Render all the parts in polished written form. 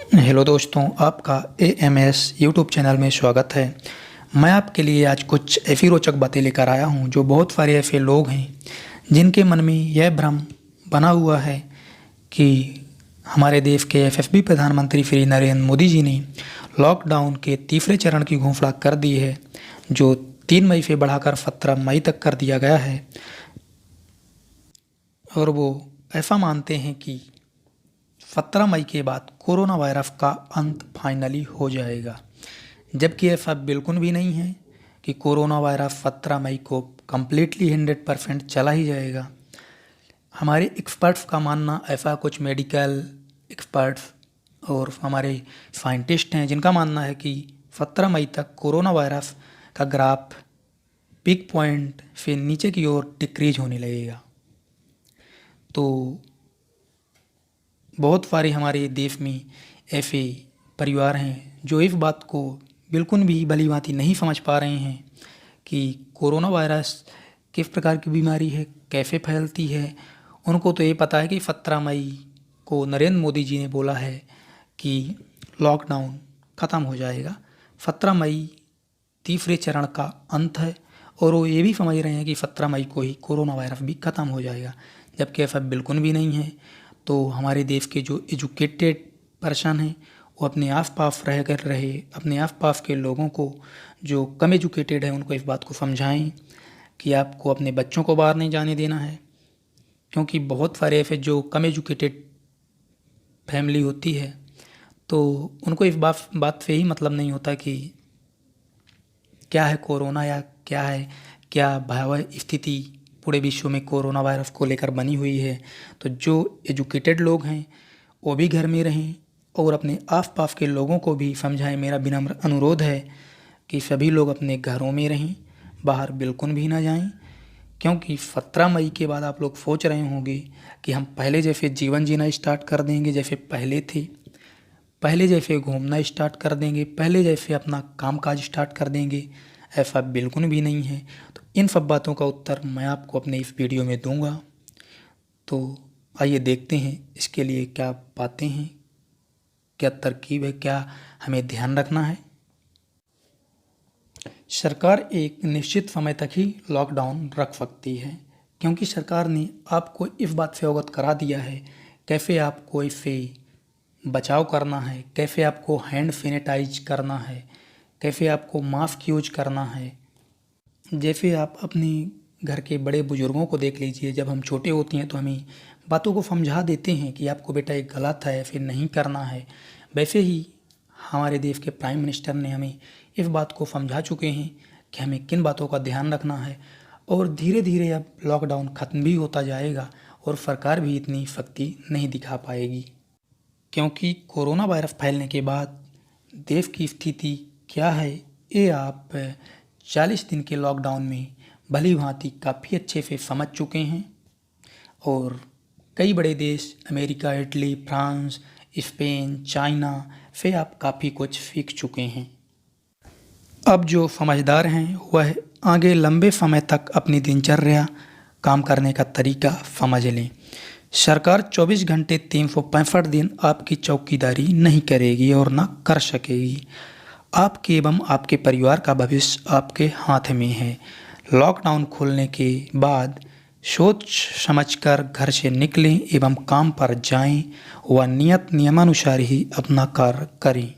Hello दोस्तों, आपका AMS YouTube channel में स्वागत है। मैं आपके लिए आज कुछ ऐसी रोचक बातें लेकर आया हूं जो बहुत सारे ऐसे लोग हैं जिनके मन में यह भ्रम बना हुआ है कि हमारे देश के यशस्वी प्रधानमंत्री श्री नरेंद्र मोदी जी ने लॉकडाउन के तीसरे चरण की घोषणा कर दी है, जो 3 मई से बढ़ाकर 17 मई तक कर दिया गया है। और वो ऐसा मानते हैं कि 17 मई के बाद कोरोना वायरस का अंत फाइनली हो जाएगा, जबकि ऐसा बिल्कुल भी नहीं है कि कोरोना वायरस 17 मई को कम्प्लीटली 100% चला ही जाएगा। हमारे एक्सपर्ट्स का मानना, ऐसा कुछ मेडिकल एक्सपर्ट्स और हमारे साइंटिस्ट हैं जिनका मानना है कि 17 मई तक कोरोना वायरस का ग्राफ पीक पॉइंट से नीचे की ओर डिक्रीज होने लगेगा। तो बहुत सारे हमारे देश में ऐसे परिवार हैं जो इस बात को बिल्कुल भी भली भांति नहीं समझ पा रहे हैं कि कोरोना वायरस किस प्रकार की बीमारी है, कैसे फैलती है। उनको तो ये पता है कि 17 मई को नरेंद्र मोदी जी ने बोला है कि लॉकडाउन ख़त्म हो जाएगा, 17 मई तीसरे चरण का अंत है, और वो ये भी समझ रहे हैं कि 17 मई को ही कोरोना वायरस भी ख़त्म हो जाएगा, जबकि ऐसा बिल्कुल भी नहीं है। तो हमारे देश के जो एजुकेटेड पर्सन हैं वो अपने आसपास अपने आसपास के लोगों को जो कम एजुकेटेड है उनको इस बात को समझाएं कि आपको अपने बच्चों को बाहर नहीं जाने देना है, क्योंकि बहुत सारे ऐसे जो कम एजुकेटेड फैमिली होती है तो उनको इस बात से ही मतलब नहीं होता कि क्या है कोरोना या क्या भयावह स्थिति पूरे विश्व में कोरोना वायरस को लेकर बनी हुई है। तो जो एजुकेटेड लोग हैं वो भी घर में रहें और अपने आसपास के लोगों को भी समझाएं। मेरा विनम्र अनुरोध है कि सभी लोग अपने घरों में रहें, बाहर बिल्कुल भी ना जाएं, क्योंकि 17 मई के बाद आप लोग सोच रहे होंगे कि हम पहले जैसे जीवन जीना स्टार्ट कर देंगे, जैसे पहले थे, पहले जैसे घूमना स्टार्ट कर देंगे, पहले जैसे अपना कामकाज स्टार्ट कर देंगे। ऐसा बिल्कुल भी नहीं है। तो इन सब बातों का उत्तर मैं आपको अपने इस वीडियो में दूंगा। तो आइए देखते हैं इसके लिए क्या बातें हैं, क्या तरकीब है, क्या हमें ध्यान रखना है। सरकार एक निश्चित समय तक ही लॉकडाउन रख सकती है, क्योंकि सरकार ने आपको इस बात से अवगत करा दिया है कैसे आपको इससे बचाव करना है, कैसे आपको हैंड सैनिटाइज करना है, कैसे आपको मास्क यूज करना है। जैसे आप अपने घर के बड़े बुजुर्गों को देख लीजिए, जब हम छोटे होते हैं तो हमें बातों को समझा देते हैं कि आपको बेटा एक गलत है, फिर नहीं करना है। वैसे ही हमारे देश के प्राइम मिनिस्टर ने हमें इस बात को समझा चुके हैं कि हमें किन बातों का ध्यान रखना है। और धीरे धीरे अब लॉकडाउन ख़त्म भी होता जाएगा और सरकार भी इतनी सख्ती नहीं दिखा पाएगी, क्योंकि कोरोना वायरस फैलने के बाद देश की स्थिति क्या है ये आप 40 दिन के लॉकडाउन में भली भांति काफ़ी अच्छे से समझ चुके हैं। और कई बड़े देश America, Italy, France, Spain, China से आप काफ़ी कुछ सीख चुके हैं। अब जो समझदार हैं वह आगे लंबे समय तक अपनी दिनचर्या, काम करने का तरीका समझ लें। सरकार 24 घंटे 365 दिन आपकी चौकीदारी नहीं करेगी और ना कर सकेगी। आपके एवं आपके परिवार का भविष्य आपके हाथ में है। लॉकडाउन खोलने के बाद सोच समझकर घर से निकलें एवं काम पर जाएं व नियमानुसार ही अपना कार्य करें।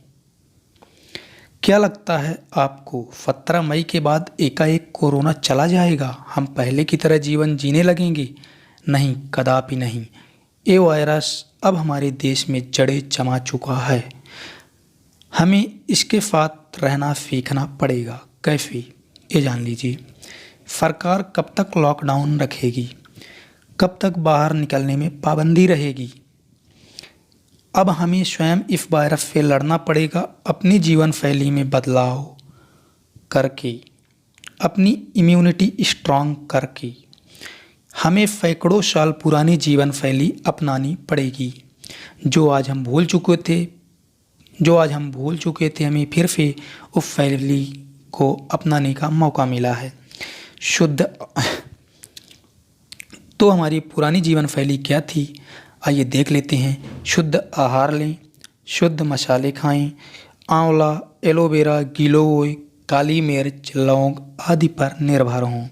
क्या लगता है आपको 17 मई के बाद एकाएक कोरोना चला जाएगा, हम पहले की तरह जीवन जीने लगेंगे? नहीं, कदापि नहीं। ये वायरस अब हमारे देश में जड़ें जमा चुका है। हमें इसके साथ रहना सीखना पड़ेगा। कैसे, ये जान लीजिए। सरकार कब तक लॉकडाउन रखेगी, कब तक बाहर निकलने में पाबंदी रहेगी। अब हमें स्वयं इस वायरस से लड़ना पड़ेगा, अपनी जीवन शैली में बदलाव करके, अपनी इम्यूनिटी स्ट्रांग करके। हमें सैकड़ों साल पुरानी जीवन शैली अपनानी पड़ेगी। जो आज हम भूल चुके थे हमें फिर से उस शैली को अपनाने का मौका मिला है। तो हमारी पुरानी जीवन शैली क्या थी, आइए देख लेते हैं। शुद्ध आहार लें, शुद्ध मसाले खाएं। आंवला, एलोवेरा, गिलोय, काली मिर्च, लौंग आदि पर निर्भर हों।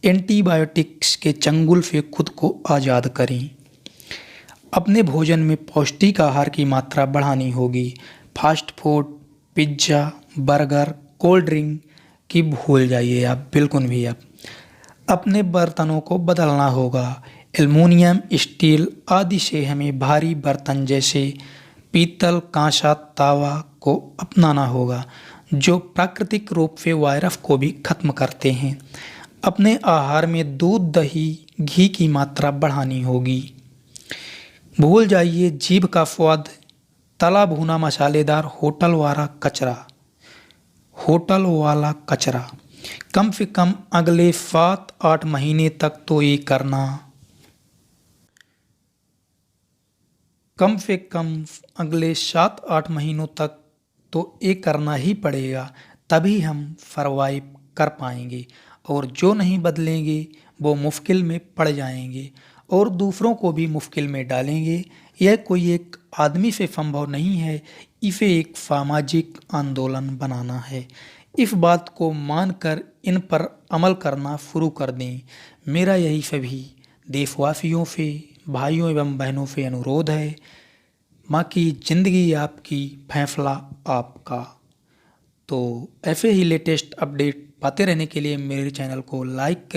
एंटीबायोटिक्स के चंगुल से खुद को आज़ाद करें। अपने भोजन में पौष्टिक आहार की मात्रा बढ़ानी होगी। Fast food, pizza, burger, cold drink की भूल जाइए आप बिल्कुल भी। आप अपने बर्तनों को बदलना होगा। एल्युमिनियम, स्टील आदि से हमें भारी बर्तन जैसे पीतल, कांसा, तावा को अपनाना होगा, जो प्राकृतिक रूप से वायरस को भी खत्म करते हैं। अपने आहार में दूध, दही, घी की मात्रा बढ़ानी होगी। भूल जाइए जीभ का स्वाद, तला भुना मसालेदार होटल वाला कचरा। कम से कम अगले 7-8 महीने तक तो ये करना कम से कम अगले 7-8 महीनों तक तो ये करना ही पड़ेगा, तभी हम सरवाइव कर पाएंगे। और जो नहीं बदलेंगे वो मुश्किल में पड़ जाएंगे और दूसरों को भी मुश्किल में डालेंगे। यह कोई एक आदमी से संभव नहीं है, इसे एक सामाजिक आंदोलन बनाना है। इस बात को मानकर इन पर अमल करना शुरू कर दें। मेरा यही सभी देशवासियों से, भाइयों एवं बहनों से अनुरोध है। बाकी ज़िंदगी आपकी, फैसला आपका। तो ऐसे ही लेटेस्ट अपडेट पाते रहने के लिए मेरे चैनल को लाइक करें।